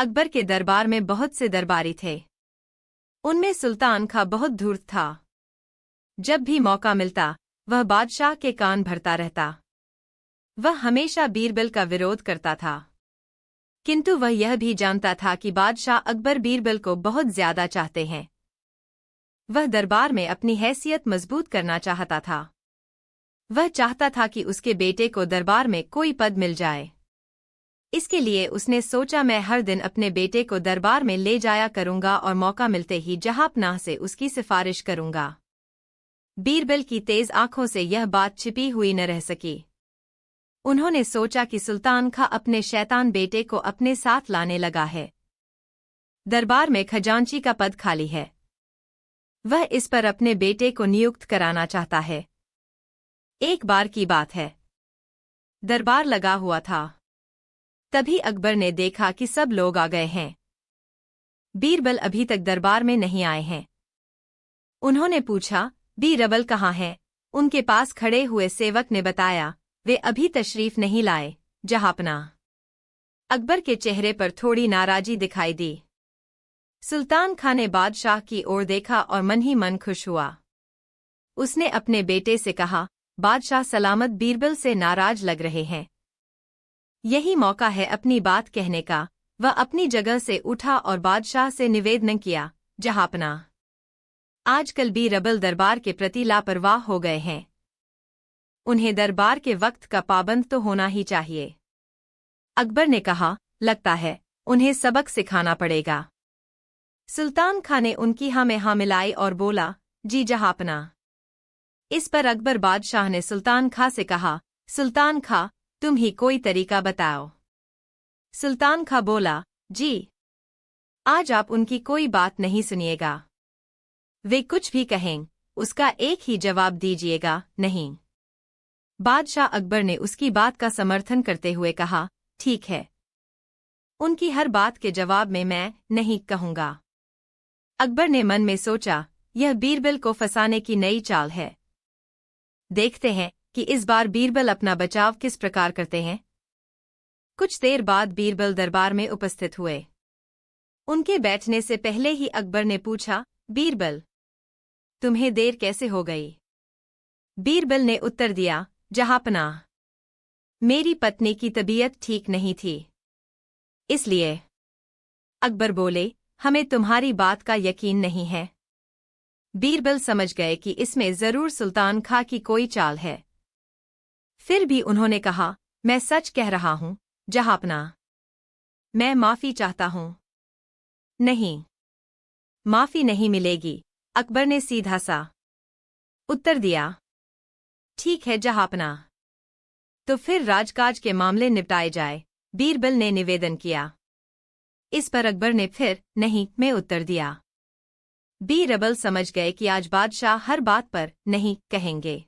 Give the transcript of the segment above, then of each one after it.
अकबर के दरबार में बहुत से दरबारी थे। उनमें सुल्तान खां बहुत धूर्त था। जब भी मौका मिलता वह बादशाह के कान भरता रहता। वह हमेशा बीरबल का विरोध करता था, किंतु वह यह भी जानता था कि बादशाह अकबर बीरबल को बहुत ज्यादा चाहते हैं। वह दरबार में अपनी हैसियत मजबूत करना चाहता था। वह चाहता था कि उसके बेटे को दरबार में कोई पद मिल जाए। इसके लिए उसने सोचा, मैं हर दिन अपने बेटे को दरबार में ले जाया करूंगा और मौका मिलते ही जहांपनाह से उसकी सिफारिश करूंगा। बीरबल की तेज आंखों से यह बात छिपी हुई न रह सकी। उन्होंने सोचा कि सुल्तान खां अपने शैतान बेटे को अपने साथ लाने लगा है। दरबार में खजांची का पद खाली है। वह इस पर अपने बेटे को नियुक्त कराना चाहता है। एक बार की बात है, दरबार लगा हुआ था। तभी अकबर ने देखा कि सब लोग आ गए हैं। बीरबल अभी तक दरबार में नहीं आए हैं। उन्होंने पूछा, बीरबल कहाँ हैं? उनके पास खड़े हुए सेवक ने बताया, वे अभी तशरीफ नहीं लाए, जहांपनाह। अकबर के चेहरे पर थोड़ी नाराजी दिखाई दी। सुल्तान खां ने बादशाह की ओर देखा और मन ही मन खुश हुआ। उसने अपने बेटे से कहा, बादशाह सलामत बीरबल से नाराज लग रहे हैं। यही मौका है अपनी बात कहने का। वह अपनी जगह से उठा और बादशाह से निवेदन किया, जहांपनाह, आजकल बीरबल दरबार के प्रति लापरवाह हो गए हैं। उन्हें दरबार के वक्त का पाबंद तो होना ही चाहिए। अकबर ने कहा, लगता है उन्हें सबक सिखाना पड़ेगा। सुल्तान खां ने उनकी हाँ में हाँ मिलाई और बोला, जी जहांपनाह। इस पर अकबर बादशाह ने सुल्तान खां से कहा, सुल्तान खां, तुम ही कोई तरीका बताओ। सुल्तान खां बोला, जी, आज आप उनकी कोई बात नहीं सुनिएगा। वे कुछ भी कहें, उसका एक ही जवाब दीजिएगा, नहीं। बादशाह अकबर ने उसकी बात का समर्थन करते हुए कहा, ठीक है, उनकी हर बात के जवाब में मैं नहीं कहूंगा। अकबर ने मन में सोचा, यह बीरबल को फंसाने की नई चाल है। देखते हैं कि इस बार बीरबल अपना बचाव किस प्रकार करते हैं। कुछ देर बाद बीरबल दरबार में उपस्थित हुए। उनके बैठने से पहले ही अकबर ने पूछा, बीरबल, तुम्हें देर कैसे हो गई? बीरबल ने उत्तर दिया, जहांपनाह, मेरी पत्नी की तबीयत ठीक नहीं थी, इसलिए। अकबर बोले, हमें तुम्हारी बात का यकीन नहीं है। बीरबल समझ गए कि इसमें जरूर सुल्तान खां की कोई चाल है। फिर भी उन्होंने कहा, मैं सच कह रहा हूं, जहांपनाह, मैं माफी चाहता हूं। नहीं, माफी नहीं मिलेगी, अकबर ने सीधा सा उत्तर दिया। ठीक है जहांपनाह, तो फिर राजकाज के मामले निपटाए जाए, बीरबल ने निवेदन किया। इस पर अकबर ने फिर नहीं में उत्तर दिया। बीरबल समझ गए कि आज बादशाह हर बात पर नहीं कहेंगे।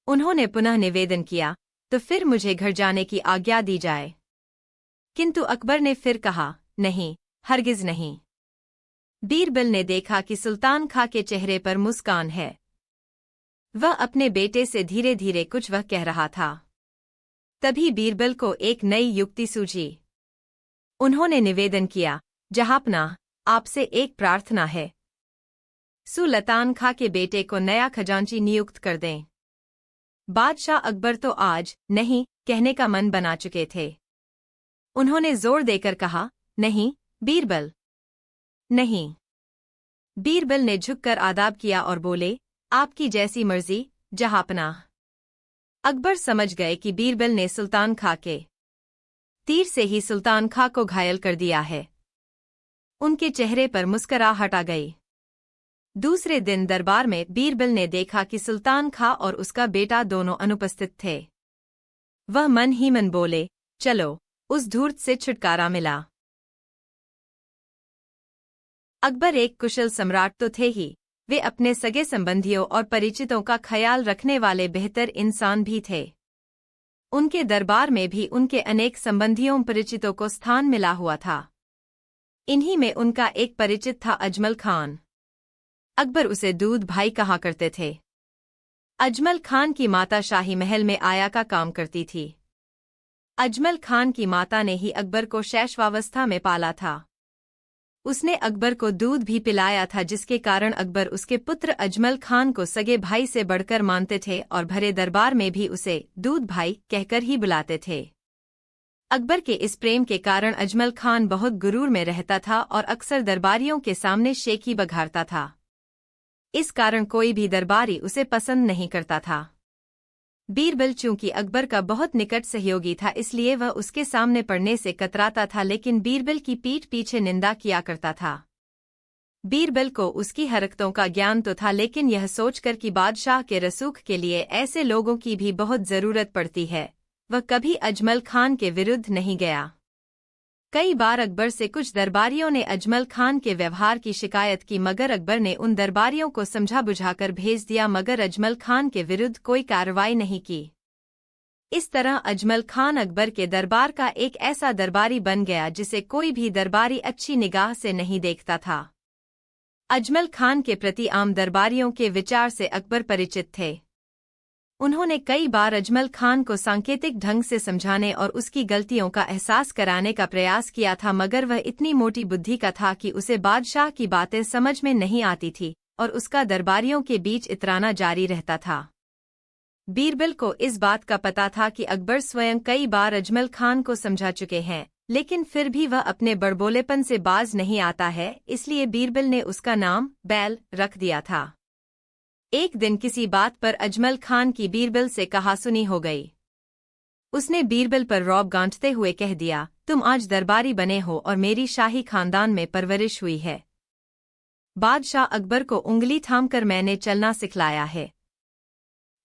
उन्होंने पुनः निवेदन किया, तो फिर मुझे घर जाने की आज्ञा दी जाए। किंतु अकबर ने फिर कहा, नहीं, हरगिज नहीं। बीरबल ने देखा कि सुल्तान खां के चेहरे पर मुस्कान है। वह अपने बेटे से धीरे धीरे कुछ वह कह रहा था। तभी बीरबल को एक नई युक्ति सूझी। उन्होंने निवेदन किया, जहांपनाह, आपसे एक प्रार्थना है। सुल्तान खां के बेटे को नया खजांची नियुक्त कर दें। बादशाह अकबर तो आज नहीं कहने का मन बना चुके थे। उन्होंने जोर देकर कहा, नहीं बीरबल, नहीं। बीरबल ने झुककर आदाब किया और बोले, आपकी जैसी मर्जी, जहांपनाह। अकबर समझ गए कि बीरबल ने सुल्तान खां के तीर से ही सुल्तान खां को घायल कर दिया है। उनके चेहरे पर मुस्कुराहट आ गई। दूसरे दिन दरबार में बीरबल ने देखा कि सुल्तान खां और उसका बेटा दोनों अनुपस्थित थे। वह मन ही मन बोले, चलो, उस धूर्त से छुटकारा मिला। अकबर एक कुशल सम्राट तो थे ही, वे अपने सगे संबंधियों और परिचितों का ख्याल रखने वाले बेहतर इंसान भी थे। उनके दरबार में भी उनके अनेक संबंधियों परिचितों को स्थान मिला हुआ था। इन्हीं में उनका एक परिचित था अजमल खान। अकबर उसे दूध भाई कहा करते थे। अजमल खान की माता शाही महल में आया का काम करती थी। अजमल खान की माता ने ही अकबर को शैशवावस्था में पाला था। उसने अकबर को दूध भी पिलाया था, जिसके कारण अकबर उसके पुत्र अजमल खान को सगे भाई से बढ़कर मानते थे और भरे दरबार में भी उसे दूध भाई कहकर ही बुलाते थे। अकबर के इस प्रेम के कारण अजमल खान बहुत गुरूर में रहता था और अक्सर दरबारियों के सामने शेखी बघारता था। इस कारण कोई भी दरबारी उसे पसंद नहीं करता था। बीरबल चूंकि अकबर का बहुत निकट सहयोगी था, इसलिए वह उसके सामने पड़ने से कतराता था, लेकिन बीरबल की पीठ पीछे निंदा किया करता था। बीरबल को उसकी हरकतों का ज्ञान तो था, लेकिन यह सोचकर कि बादशाह के रसूख के लिए ऐसे लोगों की भी बहुत जरूरत पड़ती है, वह कभी अजमल खान के विरुद्ध नहीं गया। कई बार अकबर से कुछ दरबारियों ने अजमल खान के व्यवहार की शिकायत की, मगर अकबर ने उन दरबारियों को समझा बुझाकर भेज दिया, मगर अजमल खान के विरुद्ध कोई कार्रवाई नहीं की। इस तरह अजमल खान अकबर के दरबार का एक ऐसा दरबारी बन गया जिसे कोई भी दरबारी अच्छी निगाह से नहीं देखता था। अजमल खान के प्रति आम दरबारियों के विचार से अकबर परिचित थे। उन्होंने कई बार अजमल खान को सांकेतिक ढंग से समझाने और उसकी गलतियों का एहसास कराने का प्रयास किया था, मगर वह इतनी मोटी बुद्धि का था कि उसे बादशाह की बातें समझ में नहीं आती थी और उसका दरबारियों के बीच इतराना जारी रहता था। बीरबल को इस बात का पता था कि अकबर स्वयं कई बार अजमल खान को समझा चुके हैं, लेकिन फिर भी वह अपने बड़बोलेपन से बाज नहीं आता है, इसलिए बीरबल ने उसका नाम बैल रख दिया था। एक दिन किसी बात पर अजमल खान की बीरबल से कहासुनी हो गई। उसने बीरबल पर रौब गांठते हुए कह दिया, तुम आज दरबारी बने हो और मेरी शाही खानदान में परवरिश हुई है। बादशाह अकबर को उंगली थामकर मैंने चलना सिखलाया है।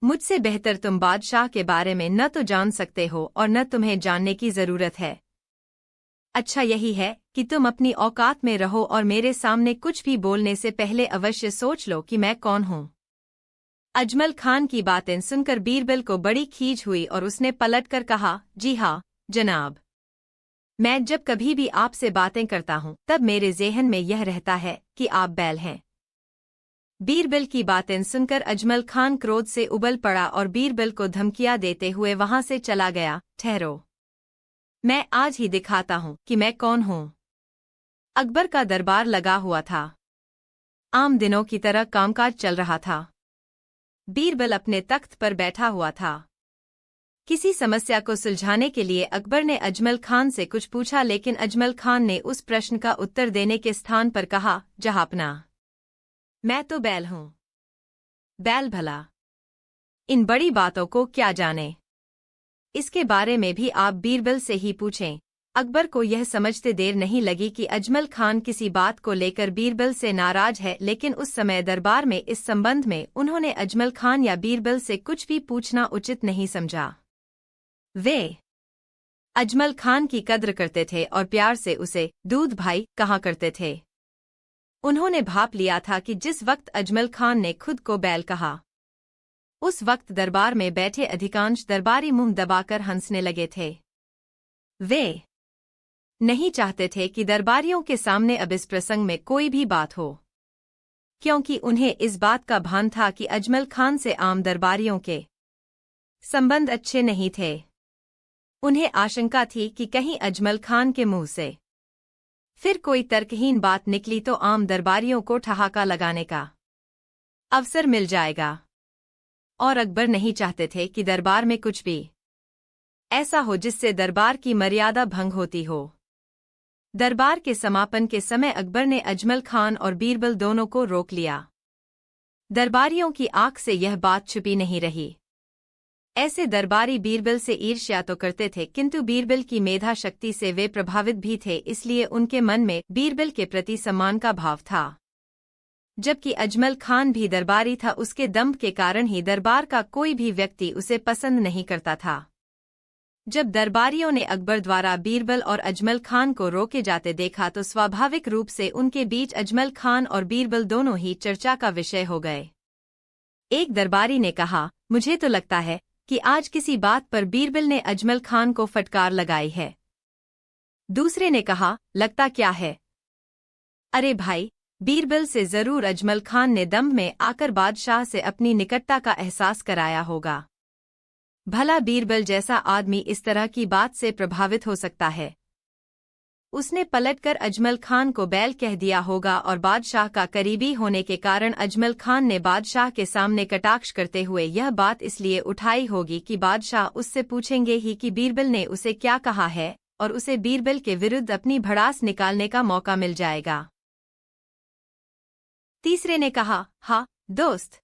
मुझसे बेहतर तुम बादशाह के बारे में न तो जान सकते हो और न तुम्हें जानने की जरूरत है। अच्छा यही है कि तुम अपनी औकात में रहो और मेरे सामने कुछ भी बोलने से पहले अवश्य सोच लो कि मैं कौन हूँ। अजमल खान की बातें सुनकर बीरबल को बड़ी खीज हुई और उसने पलटकर कहा, जी हाँ जनाब, मैं जब कभी भी आपसे बातें करता हूँ तब मेरे ज़हन में यह रहता है कि आप बैल हैं। बीरबल की बातें सुनकर अजमल खान क्रोध से उबल पड़ा और बीरबल को धमकियां देते हुए वहां से चला गया। ठहरो, मैं आज ही दिखाता हूँ कि मैं कौन हूँ। अकबर का दरबार लगा हुआ था। आम दिनों की तरह कामकाज चल रहा था। बीरबल अपने तख्त पर बैठा हुआ था। किसी समस्या को सुलझाने के लिए अकबर ने अजमल खान से कुछ पूछा, लेकिन अजमल खान ने उस प्रश्न का उत्तर देने के स्थान पर कहा, जहापना, मैं तो बैल हूँ। बैल भला इन बड़ी बातों को क्या जाने, इसके बारे में भी आप बीरबल से ही पूछें। अकबर को यह समझते देर नहीं लगी कि अजमल खान किसी बात को लेकर बीरबल से नाराज है, लेकिन उस समय दरबार में इस संबंध में उन्होंने अजमल खान या बीरबल से कुछ भी पूछना उचित नहीं समझा। वे अजमल खान की कद्र करते थे और प्यार से उसे दूध भाई कहा करते थे। उन्होंने भाप लिया था कि जिस वक्त अजमल खान ने खुद को बैल कहा, उस वक्त दरबार में बैठे अधिकांश दरबारी मुंह दबाकर हंसने लगे थे। वे नहीं चाहते थे कि दरबारियों के सामने अब इस प्रसंग में कोई भी बात हो, क्योंकि उन्हें इस बात का भान था कि अजमल खान से आम दरबारियों के संबंध अच्छे नहीं थे। उन्हें आशंका थी कि कहीं अजमल खान के मुंह से फिर कोई तर्कहीन बात निकली तो आम दरबारियों को ठहाका लगाने का अवसर मिल जाएगा, और अकबर नहीं चाहते थे कि दरबार में कुछ भी ऐसा हो जिससे दरबार की मर्यादा भंग होती हो। दरबार के समापन के समय अकबर ने अजमल खान और बीरबल दोनों को रोक लिया। दरबारियों की आंख से यह बात छुपी नहीं रही। ऐसे दरबारी बीरबल से ईर्ष्या तो करते थे, किंतु बीरबल की मेधा शक्ति से वे प्रभावित भी थे, इसलिए उनके मन में बीरबल के प्रति सम्मान का भाव था। जबकि अजमल खान भी दरबारी था, उसके दंभ के कारण ही दरबार का कोई भी व्यक्ति उसे पसंद नहीं करता था। जब दरबारियों ने अकबर द्वारा बीरबल और अजमल खान को रोके जाते देखा तो स्वाभाविक रूप से उनके बीच अजमल खान और बीरबल दोनों ही चर्चा का विषय हो गए। एक दरबारी ने कहा, मुझे तो लगता है कि आज किसी बात पर बीरबल ने अजमल खान को फटकार लगाई है। दूसरे ने कहा, लगता क्या है? अरे भाई, बीरबल से जरूर अजमल खान ने दंभ में आकर बादशाह से अपनी निकटता का एहसास कराया होगा। भला बीरबल जैसा आदमी इस तरह की बात से प्रभावित हो सकता है? उसने पलटकर अजमल खान को बैल कह दिया होगा और बादशाह का करीबी होने के कारण अजमल खान ने बादशाह के सामने कटाक्ष करते हुए यह बात इसलिए उठाई होगी कि बादशाह उससे पूछेंगे ही कि बीरबल ने उसे क्या कहा है और उसे बीरबल के विरुद्ध अपनी भड़ास निकालने का मौका मिल जाएगा। तीसरे ने कहा, हाँ दोस्त,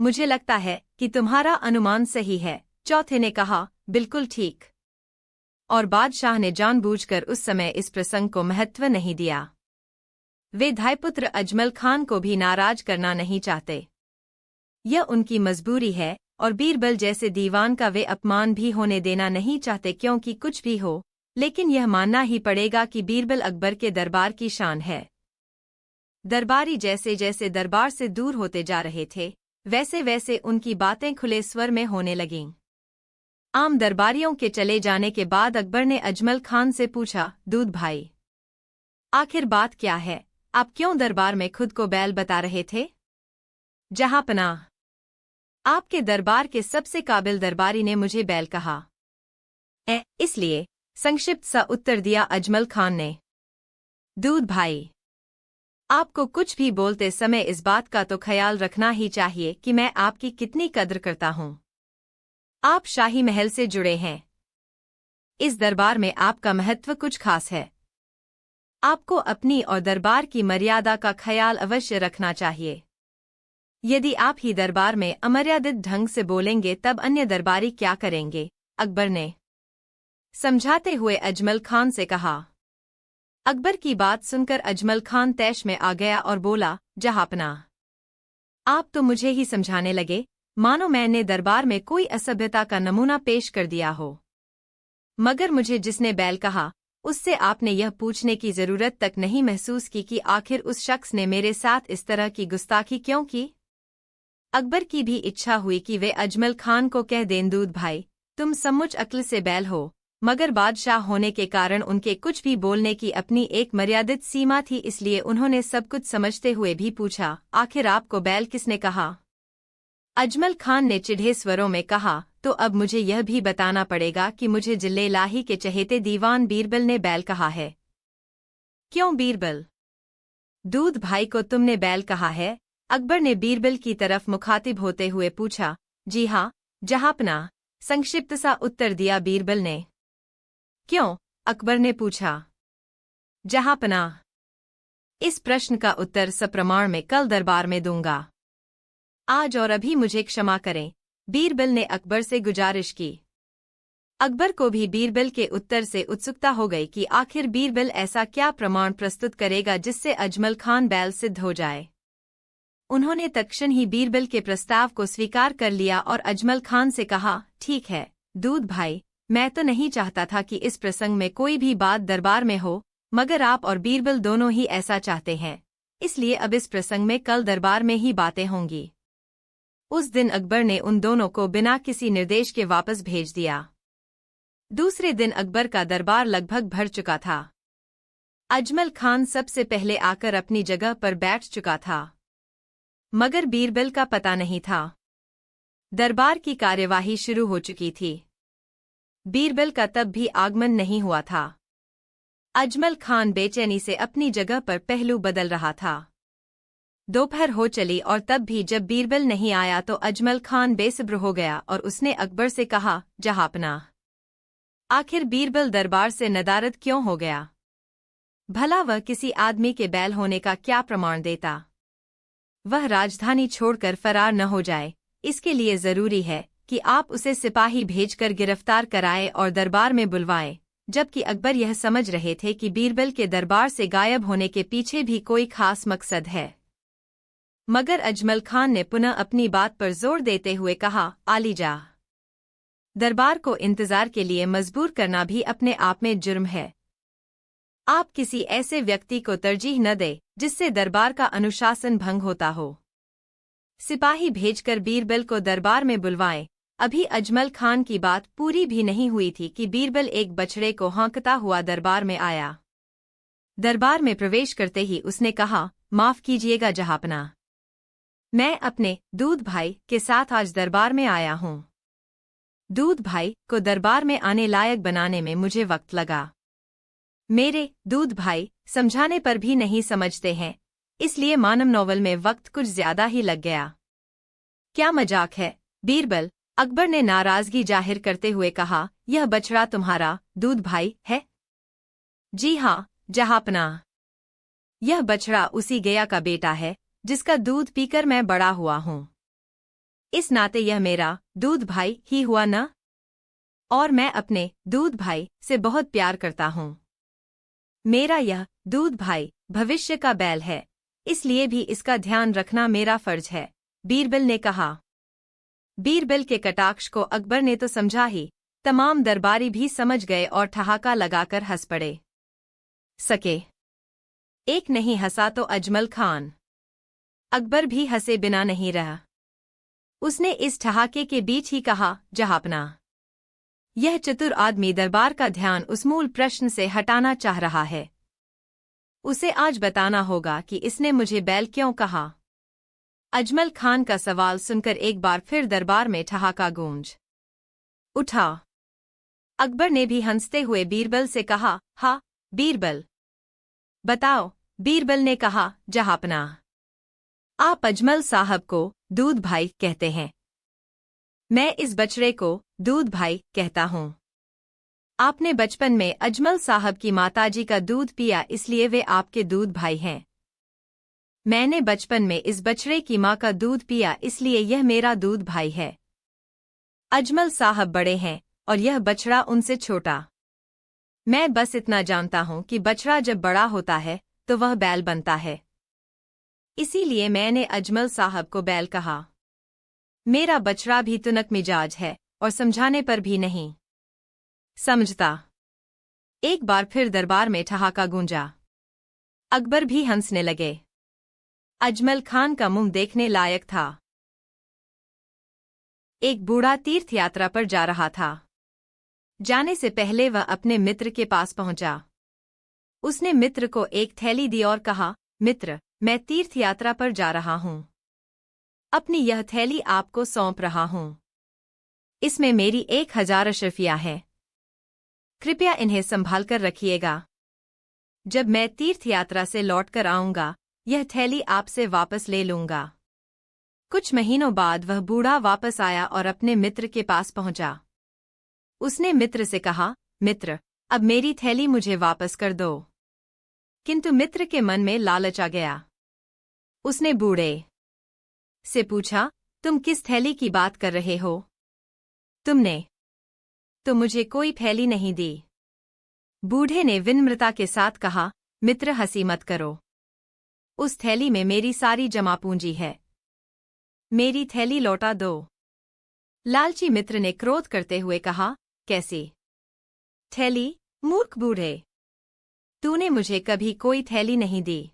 मुझे लगता है कि तुम्हारा अनुमान सही है। चौथे ने कहा, बिल्कुल ठीक। और बादशाह ने जानबूझकर उस समय इस प्रसंग को महत्व नहीं दिया। वे धायपुत्र अजमल खान को भी नाराज करना नहीं चाहते। यह उनकी मजबूरी है और बीरबल जैसे दीवान का वे अपमान भी होने देना नहीं चाहते, क्योंकि कुछ भी हो लेकिन यह मानना ही पड़ेगा कि बीरबल अकबर के दरबार की शान है। दरबारी जैसे जैसे दरबार से दूर होते जा रहे थे वैसे वैसे उनकी बातें खुले स्वर में होने लगीं। आम दरबारियों के चले जाने के बाद अकबर ने अजमल खान से पूछा, दूध भाई, आखिर बात क्या है? आप क्यों दरबार में खुद को बैल बता रहे थे? जहांपनाह, आपके दरबार के सबसे काबिल दरबारी ने मुझे बैल कहा। इसलिए, संक्षिप्त सा उत्तर दिया अजमल खान ने। दूध भाई, आपको कुछ भी बोलते समय इस बात का तो ख्याल रखना ही चाहिए कि मैं आपकी कितनी कद्र करता हूं। आप शाही महल से जुड़े हैं। इस दरबार में आपका महत्व कुछ खास है। आपको अपनी और दरबार की मर्यादा का ख्याल अवश्य रखना चाहिए। यदि आप ही दरबार में अमर्यादित ढंग से बोलेंगे तब अन्य दरबारी क्या करेंगे? अकबर ने समझाते हुए अजमल खान से कहा। अकबर की बात सुनकर अजमल खान तैश में आ गया और बोला, जहांपनाह, आप तो मुझे ही समझाने लगे, मानो मैंने दरबार में कोई असभ्यता का नमूना पेश कर दिया हो। मगर मुझे जिसने बैल कहा उससे आपने यह पूछने की जरूरत तक नहीं महसूस की कि आखिर उस शख्स ने मेरे साथ इस तरह की गुस्ताखी क्यों की? अकबर की भी इच्छा हुई कि वे अजमल खान को कह दें, दूध भाई, तुम समुच अक्ल से बैल हो, मगर बादशाह होने के कारण उनके कुछ भी बोलने की अपनी एक मर्यादित सीमा थी, इसलिए उन्होंने सब कुछ समझते हुए भी पूछा, आखिर आपको बैल किसने कहा? अजमल खान ने चिढ़े स्वरों में कहा, तो अब मुझे यह भी बताना पड़ेगा कि मुझे जिले लाही के चहेते दीवान बीरबल ने बैल कहा है। क्यों बीरबल? दूध भाई को तुमने बैल कहा है? अकबर ने बीरबल की तरफ मुखातिब होते हुए पूछा। जी हाँ, जहांपनाह, संक्षिप्त सा उत्तर दिया बीरबल ने। क्यों? अकबर ने पूछा। जहांपनाह, इस प्रश्न का उत्तर सप्रमाण में कल दरबार में दूंगा। आज और अभी मुझे क्षमा करें, बीरबल ने अकबर से गुजारिश की। अकबर को भी बीरबल के उत्तर से उत्सुकता हो गई कि आखिर बीरबल ऐसा क्या प्रमाण प्रस्तुत करेगा जिससे अजमल खान बैल सिद्ध हो जाए। उन्होंने तत्क्षण ही बीरबल के प्रस्ताव को स्वीकार कर लिया और अजमल खान से कहा, ठीक है दूध भाई, मैं तो नहीं चाहता था कि इस प्रसंग में कोई भी बात दरबार में हो, मगर आप और बीरबल दोनों ही ऐसा चाहते हैं, इसलिए अब इस प्रसंग में कल दरबार में ही बातें होंगी। उस दिन अकबर ने उन दोनों को बिना किसी निर्देश के वापस भेज दिया। दूसरे दिन अकबर का दरबार लगभग भर चुका था। अजमल खान सबसे पहले आकर अपनी जगह पर बैठ चुका था, मगर बीरबल का पता नहीं था। दरबार की कार्यवाही शुरू हो चुकी थी। बीरबल का तब भी आगमन नहीं हुआ था। अजमल खान बेचैनी से अपनी जगह पर पहलू बदल रहा था। दोपहर हो चली और तब भी जब बीरबल नहीं आया तो अजमल खान बेसब्र हो गया और उसने अकबर से कहा, जहांपनाह, आखिर बीरबल दरबार से नदारद क्यों हो गया? भला वह किसी आदमी के बैल होने का क्या प्रमाण देता? वह राजधानी छोड़कर फरार न हो जाए, इसके लिए जरूरी है कि आप उसे सिपाही भेजकर गिरफ्तार कराएं और दरबार में बुलवाएं। जबकि अकबर यह समझ रहे थे कि बीरबल के दरबार से गायब होने के पीछे भी कोई खास मकसद है। मगर अजमल खान ने पुनः अपनी बात पर जोर देते हुए कहा, आलीजा, दरबार को इंतजार के लिए मजबूर करना भी अपने आप में जुर्म है। आप किसी ऐसे व्यक्ति को तरजीह न दे जिससे दरबार का अनुशासन भंग होता हो। सिपाही भेजकर बीरबल को दरबार में बुलवाएं। अभी अजमल खान की बात पूरी भी नहीं हुई थी कि बीरबल एक बछड़े को हाँकता हुआ दरबार में आया। दरबार में प्रवेश करते ही उसने कहा, माफ कीजिएगा जहांपनाह, मैं अपने दूध भाई के साथ आज दरबार में आया हूँ। दूध भाई को दरबार में आने लायक बनाने में मुझे वक्त लगा। मेरे दूध भाई समझाने पर भी नहीं समझते हैं, इसलिए मानव नॉवल में वक्त कुछ ज्यादा ही लग गया। क्या मजाक है बीरबल, अकबर ने नाराजगी जाहिर करते हुए कहा। यह बछड़ा तुम्हारा दूध भाई है? जी हाँ जहांपनाह, यह बछड़ा उसी गया का बेटा है जिसका दूध पीकर मैं बड़ा हुआ हूँ। इस नाते यह मेरा दूध भाई ही हुआ न? और मैं अपने दूध भाई से बहुत प्यार करता हूँ। मेरा यह दूध भाई भविष्य का बैल है, इसलिए भी इसका ध्यान रखना मेरा फर्ज है, बीरबल ने कहा। बीरबल के कटाक्ष को अकबर ने तो समझा ही, तमाम दरबारी भी समझ गए और ठहाका लगाकर हंस पड़े। सके एक नहीं हंसा तो अजमल खान। अकबर भी हंसे बिना नहीं रहा। उसने इस ठहाके के बीच ही कहा, जहांपनाह, यह चतुर आदमी दरबार का ध्यान उस मूल प्रश्न से हटाना चाह रहा है। उसे आज बताना होगा कि इसने मुझे बैल क्यों कहा। अजमल खान का सवाल सुनकर एक बार फिर दरबार में ठहाका गूंज उठा। अकबर ने भी हंसते हुए बीरबल से कहा, हाँ बीरबल बताओ। बीरबल ने कहा, जहांपनाह, आप अजमल साहब को दूध भाई कहते हैं, मैं इस बछड़े को दूध भाई कहता हूँ। आपने बचपन में अजमल साहब की माताजी का दूध पिया, इसलिए वे आपके दूध भाई हैं। मैंने बचपन में इस बछड़े की माँ का दूध पिया, इसलिए यह मेरा दूध भाई है। अजमल साहब बड़े हैं और यह बछड़ा उनसे छोटा। मैं बस इतना जानता हूँ कि बछड़ा जब बड़ा होता है तो वह बैल बनता है, इसीलिए मैंने अजमल साहब को बैल कहा। मेरा बछड़ा भी तुनक मिजाज है और समझाने पर भी नहीं समझता। एक बार फिर दरबार में ठहाका गूंजा। अकबर भी हंसने लगे। अजमल खान का मुंह देखने लायक था। एक बूढ़ा तीर्थ यात्रा पर जा रहा था। जाने से पहले वह अपने मित्र के पास पहुंचा। उसने मित्र को एक थैली दी और कहा, मित्र, मैं तीर्थ यात्रा पर जा रहा हूं। अपनी यह थैली आपको सौंप रहा हूं। इसमें मेरी 1000 अशरफियां हैं। कृपया इन्हें संभाल कर रखिएगा। जब मैं तीर्थ यात्रा से लौटकर आऊंगा, यह थैली आपसे वापस ले लूंगा। कुछ महीनों बाद वह बूढ़ा वापस आया और अपने मित्र के पास पहुंचा। उसने मित्र से कहा, मित्र, अब मेरी थैली मुझे वापस कर दो। किंतु मित्र के मन में लालच आ गया। उसने बूढ़े से पूछा, तुम किस थैली की बात कर रहे हो? तुमने तो मुझे कोई थैली नहीं दी। बूढ़े ने विनम्रता के साथ कहा, मित्र हंसी मत करो। उस थैली में मेरी सारी जमा पूंजी है। मेरी थैली लौटा दो। लालची मित्र ने क्रोध करते हुए कहा, कैसी थैली, मूर्ख बूढ़े, तूने मुझे कभी कोई थैली नहीं दी।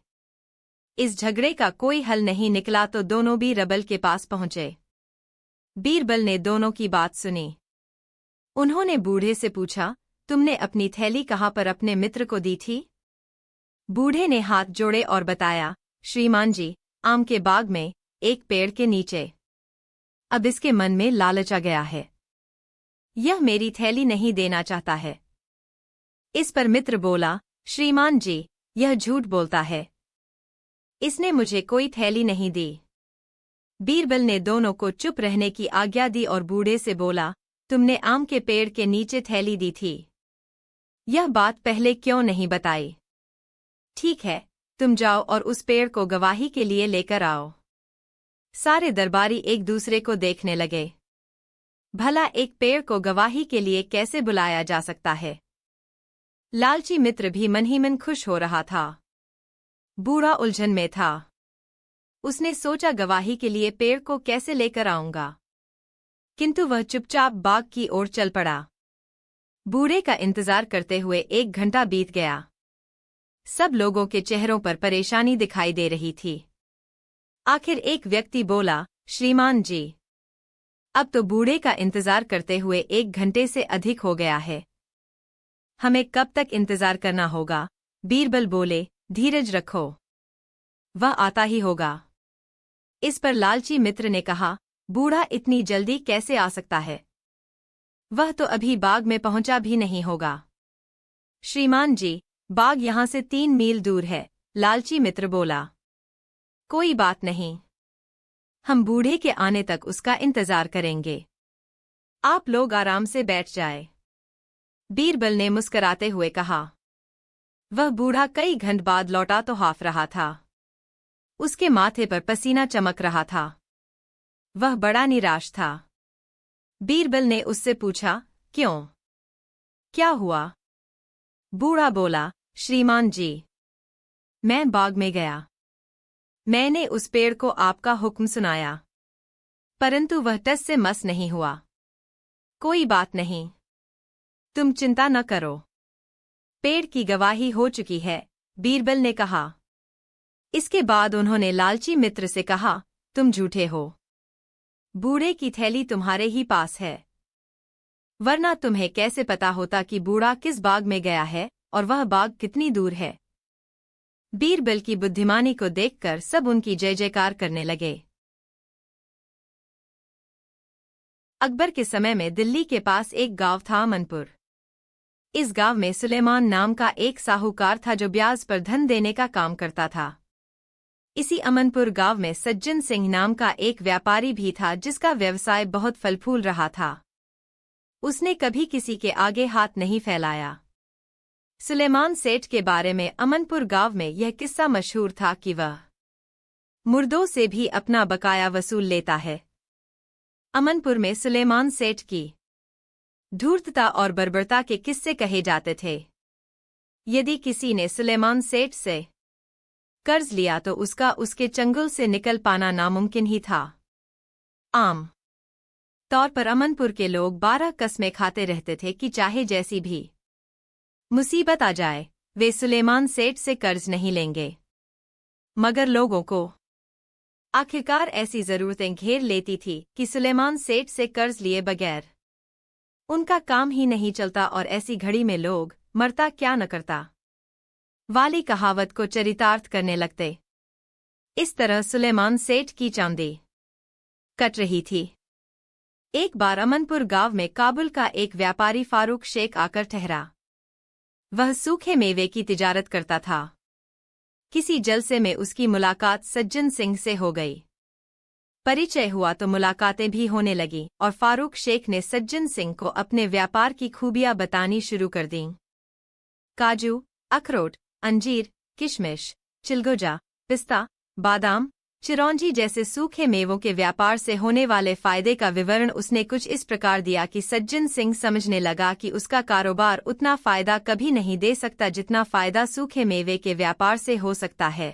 इस झगड़े का कोई हल नहीं निकला तो दोनों बीरबल के पास पहुंचे। बीरबल ने दोनों की बात सुनी। उन्होंने बूढ़े से पूछा, तुमने अपनी थैली कहाँ पर अपने मित्र को दी थी? बूढ़े ने हाथ जोड़े और बताया, श्रीमान जी, आम के बाग में, एक पेड़ के नीचे। अब इसके मन में लालच आ गया है। यह मेरी थैली नहीं देना चाहता है। इस पर मित्र बोला, श्रीमान जी, यह झूठ बोलता है। इसने मुझे कोई थैली नहीं दी। बीरबल ने दोनों को चुप रहने की आज्ञा दी और बूढ़े से बोला, तुमने आम के पेड़ के नीचे थैली दी थी। यह बात पहले क्यों नहीं बताई? ठीक है, तुम जाओ और उस पेड़ को गवाही के लिए लेकर आओ। सारे दरबारी एक दूसरे को देखने लगे। भला एक पेड़ को गवाही के लिए कैसे बुलाया जा सकता है? लालची मित्र भी मन ही मन खुश हो रहा था। बूढ़ा उलझन में था। उसने सोचा गवाही के लिए पेड़ को कैसे लेकर आऊंगा, किंतु वह चुपचाप बाग की ओर चल पड़ा। बूढ़े का इंतजार करते हुए 1 घंटा बीत गया। सब लोगों के चेहरों पर परेशानी दिखाई दे रही थी। आखिर एक व्यक्ति बोला, श्रीमान जी, अब तो बूढ़े का इंतजार करते हुए 1 घंटे से अधिक हो गया है। हमें कब तक इंतजार करना होगा? बीरबल बोले, धीरज रखो, वह आता ही होगा। इस पर लालची मित्र ने कहा, बूढ़ा इतनी जल्दी कैसे आ सकता है? वह तो अभी बाग में पहुंचा भी नहीं होगा। श्रीमान जी, बाग यहाँ से 3 मील दूर है, लालची मित्र बोला। कोई बात नहीं, हम बूढ़े के आने तक उसका इंतजार करेंगे। आप लोग आराम से बैठ जाए, बीरबल ने मुस्कराते हुए कहा। वह बूढ़ा कई घंटे बाद लौटा तो हाफ रहा था। उसके माथे पर पसीना चमक रहा था। वह बड़ा निराश था। बीरबल ने उससे पूछा, क्यों? क्या हुआ? बूढ़ा बोला, श्रीमान जी, मैं बाग में गया। मैंने उस पेड़ को आपका हुक्म सुनाया, परंतु वह टस से मस नहीं हुआ। कोई बात नहीं, तुम चिंता न करो, पेड़ की गवाही हो चुकी है, बीरबल ने कहा। इसके बाद उन्होंने लालची मित्र से कहा, तुम झूठे हो। बूढ़े की थैली तुम्हारे ही पास है, वरना तुम्हें कैसे पता होता कि बूढ़ा किस बाग में गया है और वह बाग कितनी दूर है। बीरबल की बुद्धिमानी को देखकर सब उनकी जय जयकार करने लगे। अकबर के समय में दिल्ली के पास एक गांव था, अमनपुर। इस गांव में सुलेमान नाम का एक साहूकार था जो ब्याज पर धन देने का काम करता था। इसी अमनपुर गांव में सज्जन सिंह नाम का एक व्यापारी भी था जिसका व्यवसाय बहुत फल फूल रहा था। उसने कभी किसी के आगे हाथ नहीं फैलाया। सुलेमान सेठ के बारे में अमनपुर गांव में यह किस्सा मशहूर था कि वह मुर्दों से भी अपना बकाया वसूल लेता है। अमनपुर में सुलेमान सेठ की धूर्तता और बर्बरता के किस्से कहे जाते थे। यदि किसी ने सुलेमान सेठ से कर्ज लिया तो उसका उसके चंगुल से निकल पाना नामुमकिन ही था। आम तौर पर अमनपुर के लोग 12 कस्में खाते रहते थे कि चाहे जैसी भी मुसीबत आ जाए, वे सुलेमान सेठ से कर्ज नहीं लेंगे। मगर लोगों को आखिरकार ऐसी जरूरतें घेर लेती थी कि सुलेमान सेठ से कर्ज लिए बगैर उनका काम ही नहीं चलता, और ऐसी घड़ी में लोग मरता क्या न करता वाली कहावत को चरितार्थ करने लगते। इस तरह सुलेमान सेठ की चांदी कट रही थी। एक बार अमनपुर गांव में काबुल का एक व्यापारी फारूक शेख आकर ठहरा। वह सूखे मेवे की तिजारत करता था। किसी जलसे में उसकी मुलाकात सज्जन सिंह से हो गई। परिचय हुआ तो मुलाकातें भी होने लगी और फारूक शेख ने सज्जन सिंह को अपने व्यापार की खूबियां बतानी शुरू कर दीं। काजू, अखरोट, अंजीर, किशमिश, चिलगोजा, पिस्ता, बादाम, चिरौंजी जैसे सूखे मेवों के व्यापार से होने वाले फायदे का विवरण उसने कुछ इस प्रकार दिया कि सज्जन सिंह समझने लगा कि उसका कारोबार उतना फायदा कभी नहीं दे सकता जितना फायदा सूखे मेवे के व्यापार से हो सकता है।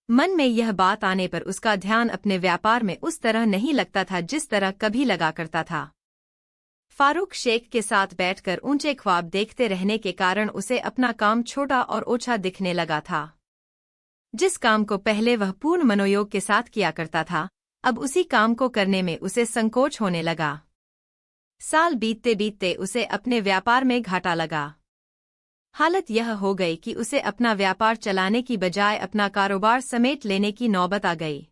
मन में यह बात आने पर उसका ध्यान अपने व्यापार में उस तरह नहीं लगता था जिस तरह कभी लगा करता था। फारूक शेख के साथ बैठकर ऊंचे ख्वाब देखते रहने के कारण उसे अपना काम छोटा और ओछा दिखने लगा था। जिस काम को पहले वह पूर्ण मनोयोग के साथ किया करता था, अब उसी काम को करने में उसे संकोच होने लगा। साल बीतते बीतते उसे अपने व्यापार में घाटा लगा। हालत यह हो गई कि उसे अपना व्यापार चलाने की बजाय अपना कारोबार समेट लेने की नौबत आ गई।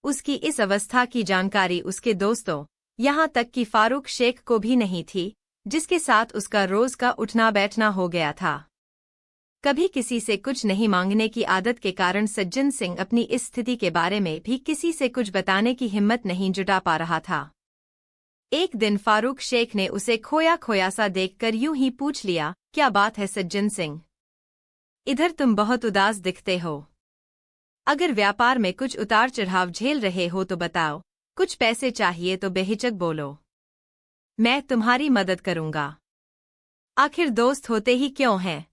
उसकी इस अवस्था की जानकारी उसके दोस्तों, यहाँ तक कि फारूक शेख को भी नहीं थी, जिसके साथ उसका रोज का उठना बैठना हो गया था। कभी किसी से कुछ नहीं मांगने की आदत के कारण सज्जन सिंह अपनी इस स्थिति के बारे में भी किसी से कुछ बताने की हिम्मत नहीं जुटा पा रहा था। एक दिन फारूक शेख ने उसे खोया खोया सा देखकर यूं ही पूछ लिया, क्या बात है सज्जन सिंह? इधर तुम बहुत उदास दिखते हो। अगर व्यापार में कुछ उतार चढ़ाव झेल रहे हो तो बताओ, कुछ पैसे चाहिए तो बेहिचक बोलो, मैं तुम्हारी मदद करूंगा। आखिर दोस्त होते ही क्यों हैं?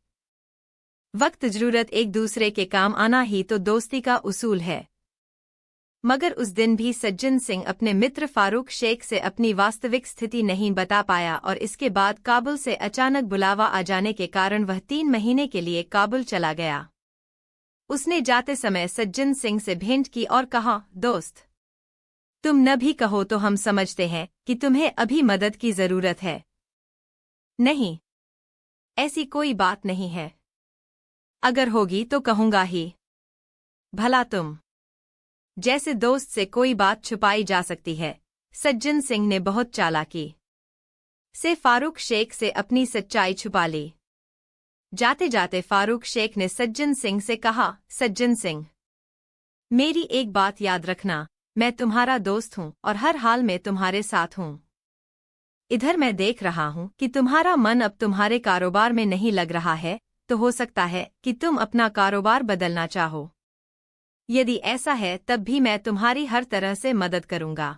वक्त जरूरत एक दूसरे के काम आना ही तो दोस्ती का उसूल है। मगर उस दिन भी सज्जन सिंह अपने मित्र फारूक शेख से अपनी वास्तविक स्थिति नहीं बता पाया और इसके बाद काबुल से अचानक बुलावा आ जाने के कारण वह 3 महीने के लिए काबुल चला गया। उसने जाते समय सज्जन सिंह से भेंट की और कहा, दोस्त, तुम न भी कहो तो हम समझते हैं कि तुम्हें अभी मदद की जरूरत है। नहीं, ऐसी कोई बात नहीं है। अगर होगी तो कहूंगा ही। भला तुम जैसे दोस्त से कोई बात छुपाई जा सकती है? सज्जन सिंह ने बहुत चालाकी से फारूक शेख से अपनी सच्चाई छुपा ली। जाते जाते फारूक शेख ने सज्जन सिंह से कहा, सज्जन सिंह, मेरी एक बात याद रखना, मैं तुम्हारा दोस्त हूँ और हर हाल में तुम्हारे साथ हूँ। इधर मैं देख रहा हूँ कि तुम्हारा मन अब तुम्हारे कारोबार में नहीं लग रहा है, तो हो सकता है कि तुम अपना कारोबार बदलना चाहो। यदि ऐसा है तब भी मैं तुम्हारी हर तरह से मदद करूंगा।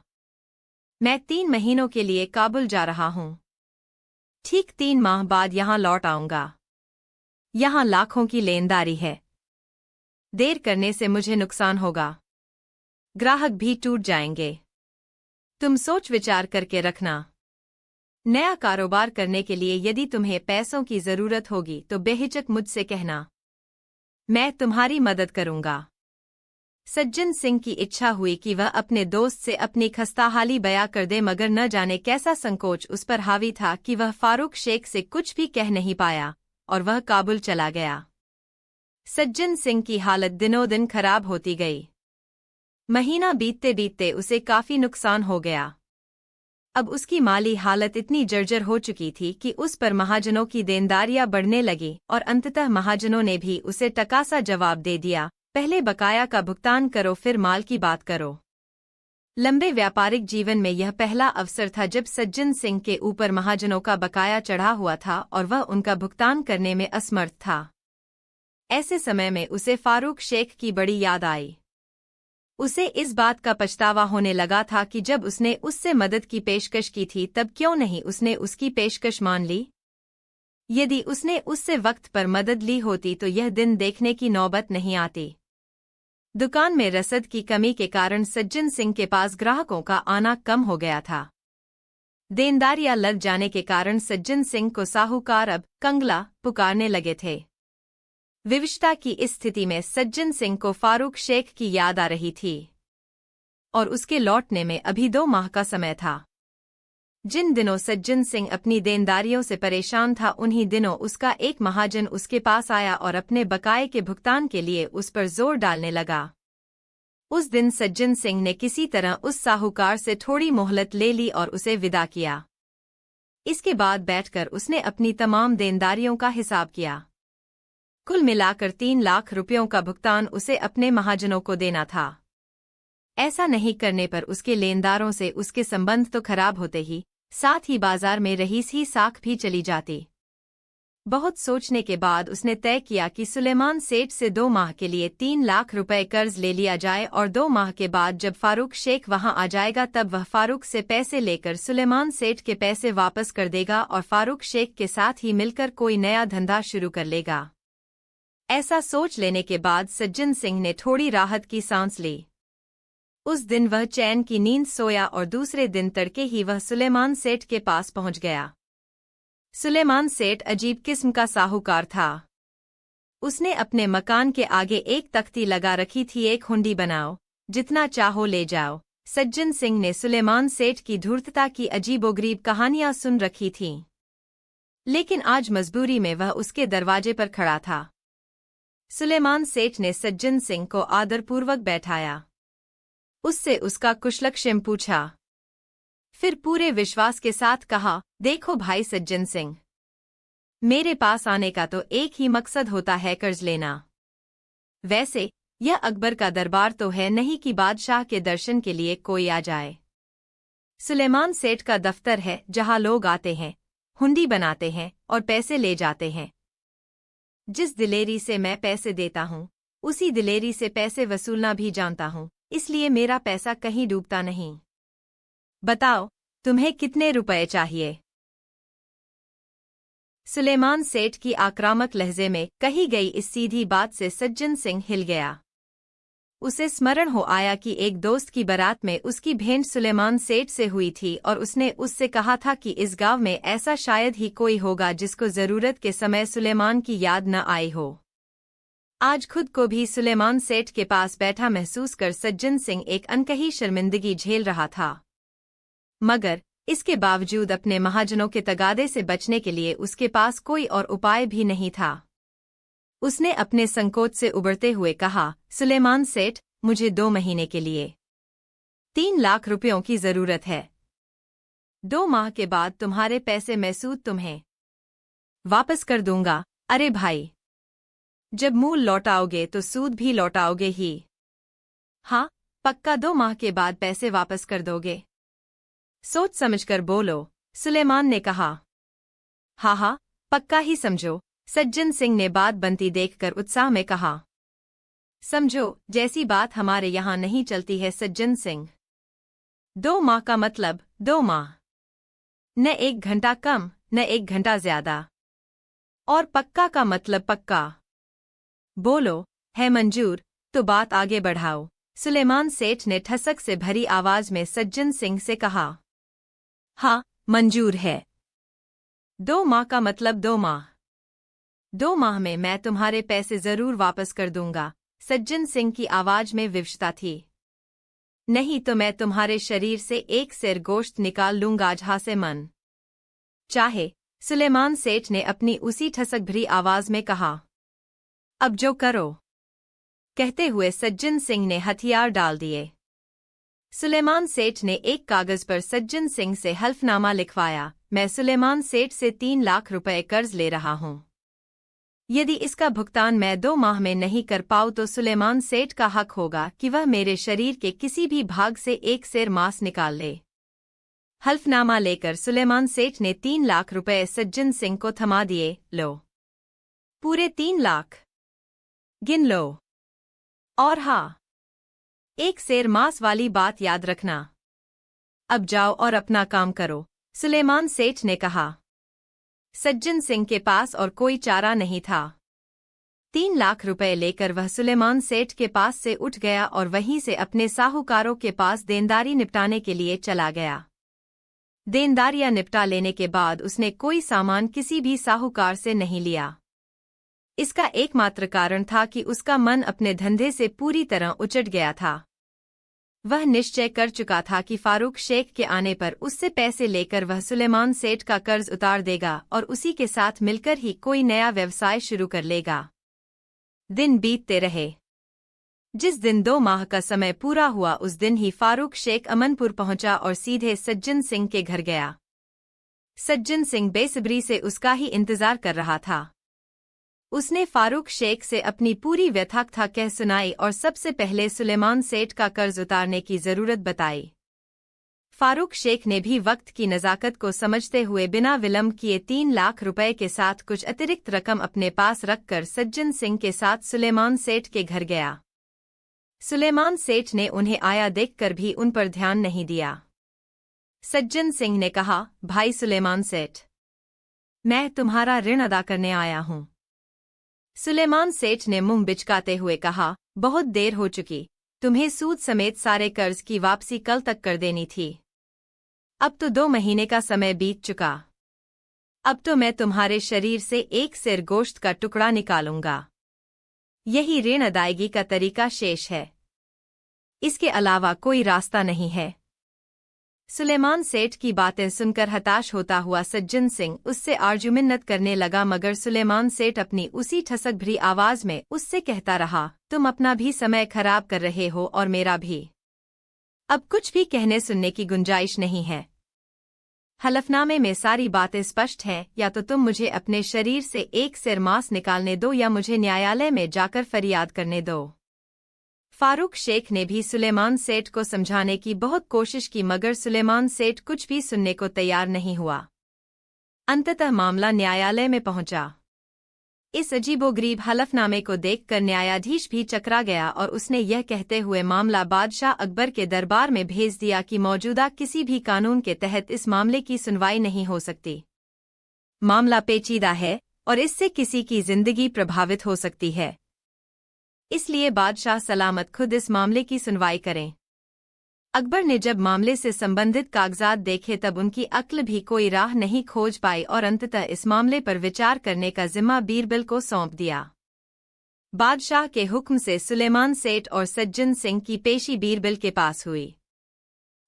मैं 3 महीनों के लिए काबुल जा रहा हूँ। ठीक 3 माह बाद यहाँ लौट आऊंगा। यहाँ लाखों की लेनदारी है। देर करने से मुझे नुकसान होगा, ग्राहक भी टूट जाएंगे। तुम सोच विचार करके रखना। नया कारोबार करने के लिए यदि तुम्हें पैसों की जरूरत होगी तो बेहिचक मुझसे कहना, मैं तुम्हारी मदद करूंगा। सज्जन सिंह की इच्छा हुई कि वह अपने दोस्त से अपनी खस्ताहाली बयां कर दे, मगर न जाने कैसा संकोच उस पर हावी था कि वह फारूक शेख से कुछ भी कह नहीं पाया और वह काबुल चला गया। सज्जन सिंह की हालत दिनों दिन खराब होती गई। महीना बीतते बीतते उसे काफी नुकसान हो गया। अब उसकी माली हालत इतनी जर्जर हो चुकी थी कि उस पर महाजनों की देनदारियां बढ़ने लगी और अंततः महाजनों ने भी उसे टकासा जवाब दे दिया, पहले बकाया का भुगतान करो फिर माल की बात करो। लंबे व्यापारिक जीवन में यह पहला अवसर था जब सज्जन सिंह के ऊपर महाजनों का बकाया चढ़ा हुआ था और वह उनका भुगतान करने में असमर्थ था। ऐसे समय में उसे फारूक शेख की बड़ी याद आई। उसे इस बात का पछतावा होने लगा था कि जब उसने उससे मदद की पेशकश की थी तब क्यों नहीं उसने उसकी पेशकश मान ली। यदि उसने उससे वक्त पर मदद ली होती तो यह दिन देखने की नौबत नहीं आती। दुकान में रसद की कमी के कारण सज्जन सिंह के पास ग्राहकों का आना कम हो गया था। देनदारियां लग जाने के कारण सज्जन सिंह को साहूकार अब कंगला पुकारने लगे थे। विवशता की इस स्थिति में सज्जन सिंह को फारूक शेख की याद आ रही थी और उसके लौटने में अभी 2 माह का समय था। जिन दिनों सज्जन सिंह अपनी देनदारियों से परेशान था उन्हीं दिनों उसका एक महाजन उसके पास आया और अपने बकाये के भुगतान के लिए उस पर जोर डालने लगा। उस दिन सज्जन सिंह ने किसी तरह उस साहूकार से थोड़ी मोहलत ले ली और उसे विदा किया। इसके बाद बैठकर उसने अपनी तमाम देनदारियों का हिसाब किया। कुल मिलाकर 3 लाख रुपयों का भुगतान उसे अपने महाजनों को देना था। ऐसा नहीं करने पर उसके लेनदारों से उसके संबंध तो खराब होते ही, साथ ही बाजार में रहीस ही साख भी चली जाती। बहुत सोचने के बाद उसने तय किया कि सुलेमान सेठ से 2 माह के लिए 3 लाख रुपए कर्ज ले लिया जाए और 2 माह के बाद जब फारूक शेख वहां आ जाएगा तब वह फारूक से पैसे लेकर सुलेमान सेठ के पैसे वापस कर देगा और फारूक शेख के साथ ही मिलकर कोई नया धंधा शुरू कर लेगा। ऐसा सोच लेने के बाद सज्जन सिंह ने थोड़ी राहत की सांस ली। उस दिन वह चैन की नींद सोया और दूसरे दिन तड़के ही वह सुलेमान सेठ के पास पहुंच गया। सुलेमान सेठ अजीब किस्म का साहूकार था। उसने अपने मकान के आगे एक तख्ती लगा रखी थी, एक हुंडी बनाओ, जितना चाहो ले जाओ। सज्जन सिंह ने सुलेमान सेठ की धूर्तता की अजीबोगरीब कहानियां सुन रखी थीं, लेकिन आज मजबूरी में वह उसके दरवाजे पर खड़ा था। सुलेमान सेठ ने सज्जन सिंह को आदरपूर्वक बैठाया, उससे उसका कुशलक्षेम पूछा, फिर पूरे विश्वास के साथ कहा, देखो भाई सज्जन सिंह, मेरे पास आने का तो एक ही मकसद होता है, कर्ज लेना। वैसे यह अकबर का दरबार तो है नहीं कि बादशाह के दर्शन के लिए कोई आ जाए। सुलेमान सेठ का दफ्तर है जहां लोग आते हैं, हुंडी बनाते हैं और पैसे ले जाते हैं। जिस दिलेरी से मैं पैसे देता हूँ उसी दिलेरी से पैसे वसूलना भी जानता हूँ, इसलिए मेरा पैसा कहीं डूबता नहीं। बताओ तुम्हें कितने रुपए चाहिए? सुलेमान सेठ की आक्रामक लहजे में कही गई इस सीधी बात से सज्जन सिंह हिल गया। उसे स्मरण हो आया कि एक दोस्त की बारात में उसकी भेंट सुलेमान सेठ से हुई थी और उसने उससे कहा था कि इस गांव में ऐसा शायद ही कोई होगा जिसको जरूरत के समय सुलेमान की याद न आई हो। आज खुद को भी सुलेमान सेठ के पास बैठा महसूस कर सज्जन सिंह एक अनकही शर्मिंदगी झेल रहा था, मगर इसके बावजूद अपने महाजनों के तगादे से बचने के लिए उसके पास कोई और उपाय भी नहीं था। उसने अपने संकोच से उबरते हुए कहा, सुलेमान सेठ, मुझे 2 महीने के लिए 3 लाख रुपयों की जरूरत है। 2 माह के बाद तुम्हारे पैसे मैं सूद तुम्हें वापस कर दूंगा। अरे भाई, जब मूल लौटाओगे तो सूद भी लौटाओगे ही। हाँ, पक्का 2 माह के बाद पैसे वापस कर दोगे? सोच समझकर बोलो, सुलेमान ने कहा। हाँ हाँ, पक्का ही समझो, सज्जन सिंह ने बात बनती देखकर उत्साह में कहा। समझो, जैसी बात हमारे यहाँ नहीं चलती है सज्जन सिंह। 2 माह का मतलब 2 माह, न 1 घंटा कम न 1 घंटा ज्यादा। और पक्का का मतलब पक्का। बोलो, है मंजूर? तो बात आगे बढ़ाओ, सुलेमान सेठ ने ठसक से भरी आवाज में सज्जन सिंह से कहा। हाँ, मंजूर है। 2 माह का मतलब 2 माह। 2 माह में मैं तुम्हारे पैसे जरूर वापस कर दूंगा। सज्जन सिंह की आवाज में विवशता थी। नहीं तो मैं तुम्हारे शरीर से एक सेर गोश्त निकाल लूंगा जहां से मन चाहे, सुलेमान सेठ ने अपनी उसी ठसक भरी आवाज में कहा। अब जो करो। कहते हुए सज्जन सिंह ने हथियार डाल दिए। सुलेमान सेठ ने एक कागज पर सज्जन सिंह से हल्फनामा लिखवाया। मैं सुलेमान सेठ से 3 लाख रुपए कर्ज ले रहा हूं। यदि इसका भुगतान मैं 2 माह में नहीं कर पाऊं तो सुलेमान सेठ का हक होगा कि वह मेरे शरीर के किसी भी भाग से एक सेर मांस निकाल ले। हल्फनामा लेकर सुलेमान सेठ ने 3 लाख रुपए सज्जन सिंह को थमा दिए। लो, पूरे 3 लाख गिन लो। और हाँ, एक सेर मांस वाली बात याद रखना। अब जाओ और अपना काम करो, सुलेमान सेठ ने कहा। सज्जन सिंह के पास और कोई चारा नहीं था। 3 लाख रुपए लेकर वह सुलेमान सेठ के पास से उठ गया और वहीं से अपने साहूकारों के पास देनदारी निपटाने के लिए चला गया। देनदारियां निपटा लेने के बाद उसने कोई सामान किसी भी साहूकार से नहीं लिया। इसका एकमात्र कारण था कि उसका मन अपने धंधे से पूरी तरह उचट गया था। वह निश्चय कर चुका था कि फारूक शेख के आने पर उससे पैसे लेकर वह सुलेमान सेठ का कर्ज उतार देगा और उसी के साथ मिलकर ही कोई नया व्यवसाय शुरू कर लेगा। दिन बीतते रहे। जिस दिन 2 माह का समय पूरा हुआ उस दिन ही फारूक शेख अमनपुर पहुंचा और सीधे सज्जन सिंह के घर गया। सज्जन सिंह बेसब्री से उसका ही इंतजार कर रहा था। उसने फारूक शेख से अपनी पूरी व्यथा कह सुनाई और सबसे पहले सुलेमान सेठ का कर्ज उतारने की जरूरत बताई। फारूक शेख ने भी वक्त की नज़ाकत को समझते हुए बिना विलंब किए 3 लाख रुपए के साथ कुछ अतिरिक्त रकम अपने पास रखकर सज्जन सिंह के साथ सुलेमान सेठ के घर गया। सुलेमान सेठ ने उन्हें आया देखकर भी उन पर ध्यान नहीं दिया। सज्जन सिंह ने कहा, भाई सुलेमान सेठ, मैं तुम्हारा ऋण अदा करने आया हूं। सुलेमान सेठ ने मुंह बिचकाते हुए कहा, बहुत देर हो चुकी, तुम्हें सूद समेत सारे कर्ज की वापसी कल तक कर देनी थी। अब तो 2 महीने का समय बीत चुका। अब तो मैं तुम्हारे शरीर से एक सेर गोश्त का टुकड़ा निकालूंगा। यही ऋण अदायगी का तरीका शेष है। इसके अलावा कोई रास्ता नहीं है। सुलेमान सेठ की बातें सुनकर हताश होता हुआ सज्जन सिंह उससे आर्जुमिन्नत करने लगा, मगर सुलेमान सेठ अपनी उसी ठसक भरी आवाज में उससे कहता रहा, तुम अपना भी समय खराब कर रहे हो और मेरा भी। अब कुछ भी कहने सुनने की गुंजाइश नहीं है। हलफनामे में सारी बातें स्पष्ट हैं, या तो तुम मुझे अपने शरीर से एक सेर मांस निकालने दो या मुझे न्यायालय में जाकर फरियाद करने दो। फारूक शेख ने भी सुलेमान सेठ को समझाने की बहुत कोशिश की, मगर सुलेमान सेठ कुछ भी सुनने को तैयार नहीं हुआ। अंततः मामला न्यायालय में पहुंचा। इस अजीबोगरीब हलफनामे को देखकर न्यायाधीश भी चकरा गया और उसने यह कहते हुए मामला बादशाह अकबर के दरबार में भेज दिया कि मौजूदा किसी भी कानून के तहत इस मामले की सुनवाई नहीं हो सकती। मामला पेचीदा है और इससे किसी की जिंदगी प्रभावित हो सकती है। इसलिए बादशाह सलामत खुद इस मामले की सुनवाई करें। अकबर ने जब मामले से संबंधित कागजात देखे तब उनकी अक्ल भी कोई राह नहीं खोज पाई और अंततः इस मामले पर विचार करने का जिम्मा बीरबल को सौंप दिया। बादशाह के हुक्म से सुलेमान सेठ और सज्जन सिंह की पेशी बीरबल के पास हुई।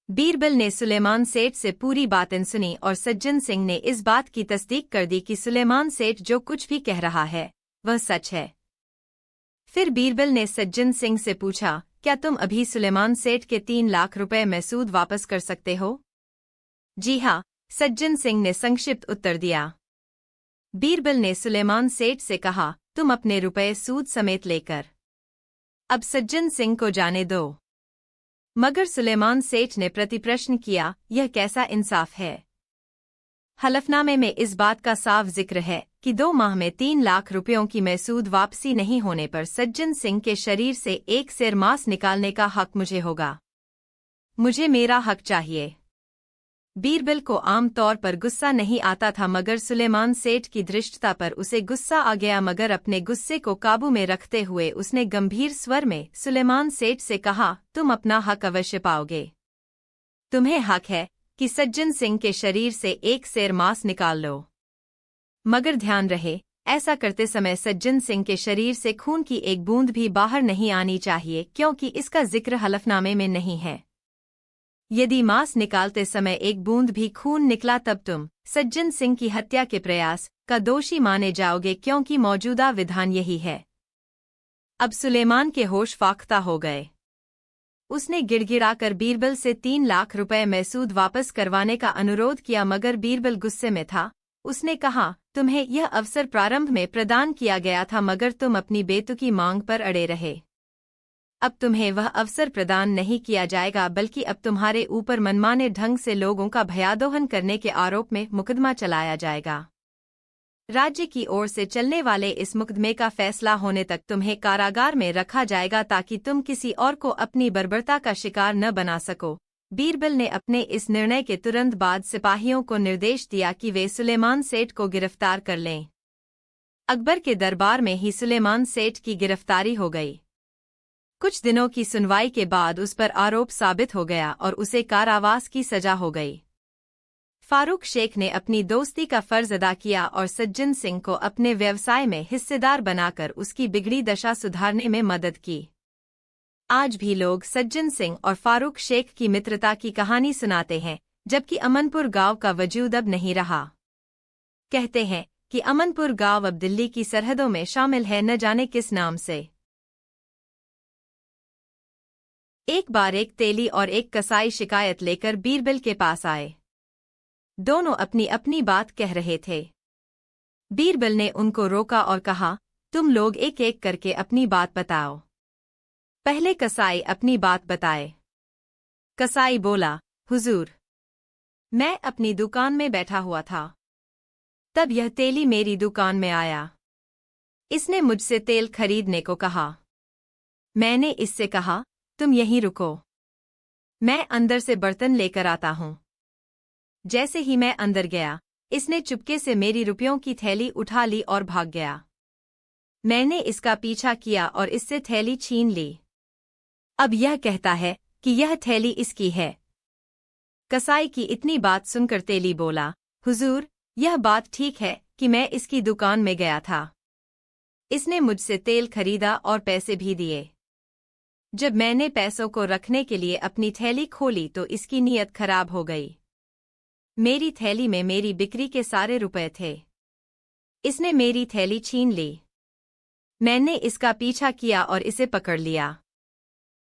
बीरबल ने सुलेमान सेठ से पूरी बातें सुनी और सज्जन सिंह ने इस बात की तस्दीक कर दी कि सुलेमान सेठ जो कुछ भी कह रहा है वह सच है। फिर बीरबल ने सज्जन सिंह से पूछा, क्या तुम अभी सुलेमान सेठ के 3 लाख रुपए में सूद वापस कर सकते हो? जी हाँ, सज्जन सिंह ने संक्षिप्त उत्तर दिया। बीरबल ने सुलेमान सेठ से कहा, तुम अपने रुपए सूद समेत लेकर अब सज्जन सिंह को जाने दो। मगर सुलेमान सेठ ने प्रतिप्रश्न किया, यह कैसा इंसाफ है? हलफनामे में इस बात का साफ जिक्र है कि 2 माह में 3 लाख रुपयों की महसूद वापसी नहीं होने पर सज्जन सिंह के शरीर से एक सेर मांस निकालने का हक मुझे होगा। मुझे मेरा हक चाहिए। बीरबल को आम तौर पर गुस्सा नहीं आता था, मगर सुलेमान सेठ की धृष्टता पर उसे गुस्सा आ गया। मगर अपने गुस्से को काबू में रखते हुए उसने गंभीर स्वर में सुलेमान सेठ से कहा, तुम अपना हक अवश्य पाओगे। तुम्हें हक है कि सज्जन सिंह के शरीर से एक सेर मांस निकाल लो। मगर ध्यान रहे, ऐसा करते समय सज्जन सिंह के शरीर से खून की एक बूंद भी बाहर नहीं आनी चाहिए, क्योंकि इसका जिक्र हलफनामे में नहीं है। यदि मांस निकालते समय एक बूंद भी खून निकला तब तुम सज्जन सिंह की हत्या के प्रयास का दोषी माने जाओगे, क्योंकि मौजूदा विधान यही है। अब सुलेमान के होश फाख्ता हो गए। उसने गिड़गिड़ाकर बीरबल से 3 लाख रुपए महसूद वापस करवाने का अनुरोध किया, मगर बीरबल गुस्से में था। उसने कहा, तुम्हें यह अवसर प्रारंभ में प्रदान किया गया था, मगर तुम अपनी बेतुकी मांग पर अड़े रहे। अब तुम्हें वह अवसर प्रदान नहीं किया जाएगा, बल्कि अब तुम्हारे ऊपर मनमाने ढंग से लोगों का भयादोहन करने के आरोप में मुकदमा चलाया जाएगा। राज्य की ओर से चलने वाले इस मुकदमे का फैसला होने तक तुम्हें कारागार में रखा जाएगा, ताकि तुम किसी और को अपनी बर्बरता का शिकार न बना सको। बीरबल ने अपने इस निर्णय के तुरंत बाद सिपाहियों को निर्देश दिया कि वे सुलेमान सेठ को गिरफ्तार कर लें। अकबर के दरबार में ही सुलेमान सेठ की गिरफ्तारी हो गई। कुछ दिनों की सुनवाई के बाद उस पर आरोप साबित हो गया और उसे कारावास की सजा हो गई। फारूक शेख ने अपनी दोस्ती का फर्ज अदा किया और सज्जन सिंह को अपने व्यवसाय में हिस्सेदार बनाकर उसकी बिगड़ी दशा सुधारने में मदद की। आज भी लोग सज्जन सिंह और फारूक शेख की मित्रता की कहानी सुनाते हैं, जबकि अमनपुर गांव का वजूद अब नहीं रहा। कहते हैं कि अमनपुर गांव अब दिल्ली की सरहदों में शामिल है, न जाने किस नाम से। एक बार एक तेली और एक कसाई शिकायत लेकर बीरबल के पास आए। दोनों अपनी अपनी बात कह रहे थे। बीरबल ने उनको रोका और कहा, तुम लोग एक एक करके अपनी बात बताओ। पहले कसाई अपनी बात बताए। कसाई बोला, हुजूर, मैं अपनी दुकान में बैठा हुआ था। तब यह तेली मेरी दुकान में आया। इसने मुझसे तेल खरीदने को कहा। मैंने इससे कहा, तुम यहीं रुको, मैं अंदर से बर्तन लेकर आता हूं। जैसे ही मैं अंदर गया, इसने चुपके से मेरी रुपयों की थैली उठा ली और भाग गया। मैंने इसका पीछा किया और इससे थैली छीन ली। अब यह कहता है कि यह थैली इसकी है। कसाई की इतनी बात सुनकर तेली बोला, हुजूर, यह बात ठीक है कि मैं इसकी दुकान में गया था। इसने मुझसे तेल खरीदा और पैसे भी दिए। जब मैंने पैसों को रखने के लिए अपनी थैली खोली तो इसकी नीयत खराब हो गई। मेरी थैली में मेरी बिक्री के सारे रुपए थे। इसने मेरी थैली छीन ली। मैंने इसका पीछा किया और इसे पकड़ लिया।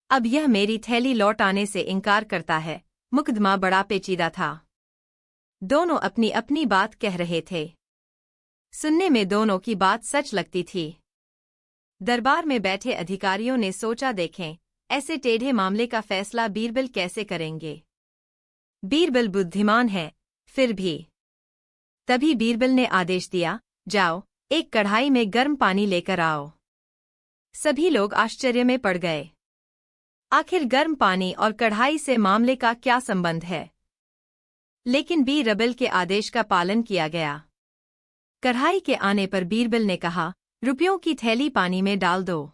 अब यह मेरी थैली लौटाने से इनकार करता है। मुकदमा बड़ा पेचीदा था। दोनों अपनी अपनी बात कह रहे थे। सुनने में दोनों की बात सच लगती थी। दरबार में बैठे अधिकारियों ने सोचा, देखें, ऐसे टेढ़े मामले का फैसला बीरबल कैसे करेंगे। बीरबल बुद्धिमान है, फिर भी। तभी बीरबल ने आदेश दिया, जाओ, एक कढ़ाई में गर्म पानी लेकर आओ। सभी लोग आश्चर्य में पड़ गए। आखिर गर्म पानी और कढ़ाई से मामले का क्या संबंध है? लेकिन बीरबल के आदेश का पालन किया गया। कढ़ाई के आने पर बीरबल ने कहा, रुपयों की थैली पानी में डाल दो।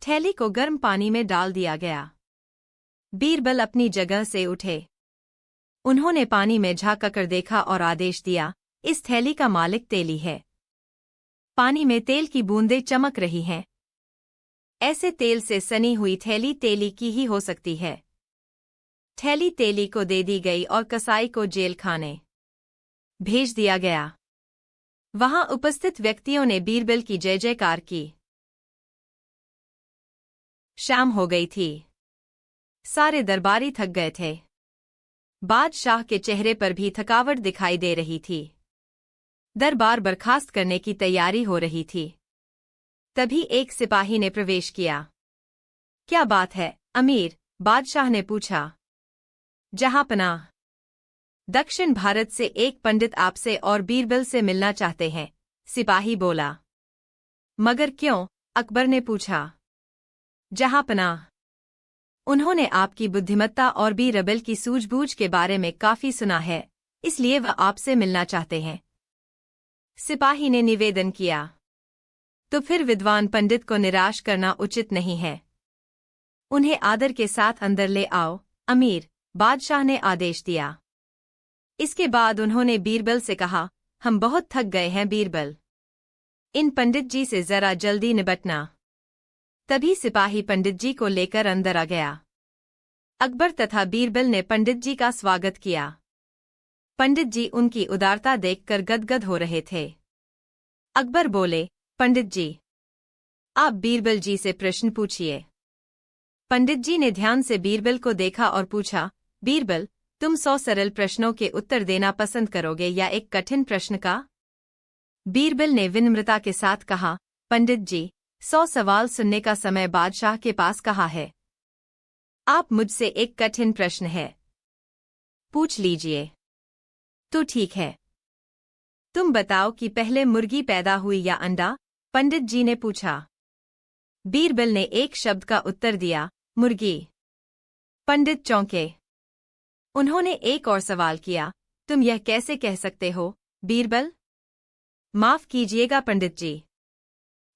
थैली को गर्म पानी में डाल दिया गया। बीरबल अपनी जगह से उठे। उन्होंने पानी में झांककर देखा और आदेश दिया, इस थैली का मालिक तेली है। पानी में तेल की बूंदें चमक रही हैं। ऐसे तेल से सनी हुई थैली तेली की ही हो सकती है। थैली तेली को दे दी गई और कसाई को जेल खाने भेज दिया गया। वहां उपस्थित व्यक्तियों ने बीरबल की जय जयकार की। शाम हो गई थी। सारे दरबारी थक गए थे। बादशाह के चेहरे पर भी थकावट दिखाई दे रही थी। दरबार बर्खास्त करने की तैयारी हो रही थी। तभी एक सिपाही ने प्रवेश किया। क्या बात है अमीर? बादशाह ने पूछा। जहांपनाह, दक्षिण भारत से एक पंडित आपसे और बीरबल से मिलना चाहते हैं, सिपाही बोला। मगर क्यों? अकबर ने पूछा। जहांपनाह, उन्होंने आपकी बुद्धिमत्ता और बीरबल की सूझबूझ के बारे में काफी सुना है, इसलिए वह आपसे मिलना चाहते हैं, सिपाही ने निवेदन किया। तो फिर विद्वान पंडित को निराश करना उचित नहीं है। उन्हें आदर के साथ अंदर ले आओ, अमीर, बादशाह ने आदेश दिया। इसके बाद उन्होंने बीरबल से कहा, हम बहुत थक गए हैं बीरबल, इन पंडित जी से जरा जल्दी निपटना। तभी सिपाही पंडित जी को लेकर अंदर आ गया। अकबर तथा बीरबल ने पंडित जी का स्वागत किया। पंडित जी उनकी उदारता देखकर गदगद हो रहे थे। अकबर बोले, पंडित जी, आप बीरबल जी से प्रश्न पूछिए। पंडित जी ने ध्यान से बीरबल को देखा और पूछा, बीरबल, तुम 100 सरल प्रश्नों के उत्तर देना पसंद करोगे या एक कठिन प्रश्न का? बीरबल ने विनम्रता के साथ कहा, पंडित जी, 100 सवाल सुनने का समय बादशाह के पास कहाँ है? आप मुझसे एक कठिन प्रश्न है, पूछ लीजिए। तो ठीक है। तुम बताओ कि पहले मुर्गी पैदा हुई या अंडा? पंडित जी ने पूछा। बीरबल ने एक शब्द का उत्तर दिया, मुर्गी। पंडित चौंके। उन्होंने एक और सवाल किया, तुम यह कैसे कह सकते हो, बीरबल? माफ कीजिएगा पंडित जी,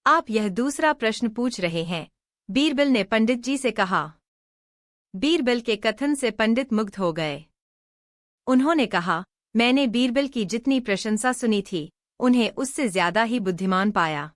आप यह दूसरा प्रश्न पूछ रहे हैं, बीरबल ने पंडित जी से कहा। बीरबल के कथन से पंडित मुग्ध हो गए। उन्होंने कहा, मैंने बीरबल की जितनी प्रशंसा सुनी थी, उन्हें उससे ज्यादा ही बुद्धिमान पाया।